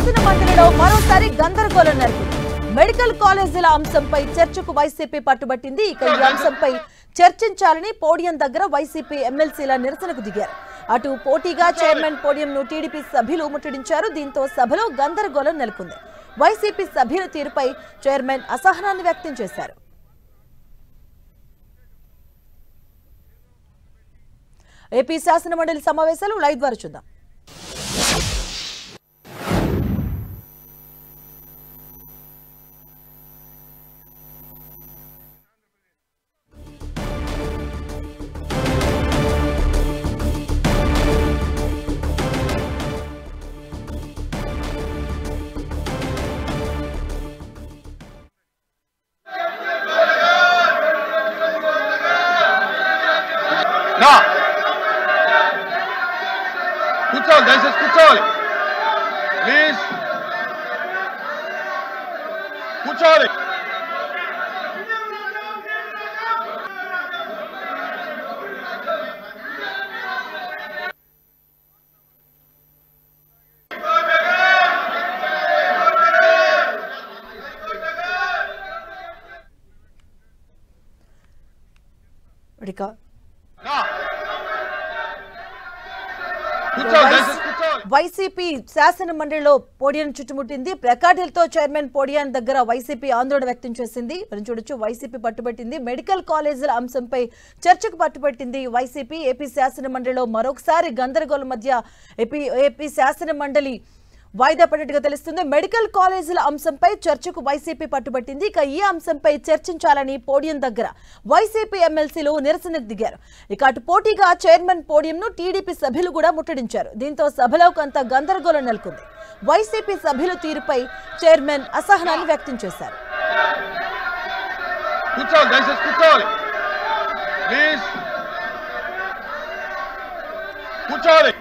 శాసన మండలిలో మరోసారి గందరగోళం నెలకొంది. మెడికల్ కాలేజీల అంశంపై చర్చకు వైసీపీ పట్టుబట్టింది. ఇక ఈ అంశంపై చర్చించాలని పోడియం దగ్గర వైసీపీ ఎమ్మెల్సీల నిరసనకు దిగారు. అటు పోటీగా చైర్మన్ పోడియంను టీడీపీ సభ్యులు ముట్టడించారు. దీంతో సభలో గందరగోళం నెలకొంది. వైసీపీ సభ్యుల తీరుపై చైర్మన్ అసహనాన్ని వ్యక్తం చేశారు. ఏపీ శాసన మండలి సమావేశాలు లైవ్ ద్వారా చూద్దాం. కూర్చోవాలి, దయచేసి కూర్చోవాలి, ప్లీజ్ కూర్చోవాలి. వైసీపీ శాసన మండలిలో పోడియం చుట్టుముట్టింది. ప్లకార్డులతో చైర్మన్ పోడియం దగ్గర వైసీపీ ఆందోళన వ్యక్తం చేసింది. మనం చూడొచ్చు, వైసీపీ పట్టుబట్టింది. మెడికల్ కాలేజీల అంశంపై చర్చకు పట్టుబట్టింది వైసీపీ. ఏపీ శాసన మండలిలో మరొకసారి గందరగోళం మధ్య ఏపీ శాసన మండలి వాయిదా పడినట్టుగా తెలుస్తుంది. మెడికల్ కాలేజీల అంశంపై చర్చకు వైసీపీ పట్టుబట్టింది. ఇక ఈ అంశంపై చర్చించాలని పోడియం దగ్గర వైసీపీ ఎమ్మెల్సీలు నిరసనకు దిగారు. ఇక అటు పోటీగా చైర్మన్ పోడియంను టీడీపీ సభ్యులు కూడా ముట్టడించారు. దీంతో సభలో కొంత గందరగోళం నెలకొంది. వైసీపీ సభ్యుల తీరుపై చైర్మన్ అసహనాన్ని వ్యక్తం చేశారు. కూర్చోవాలి.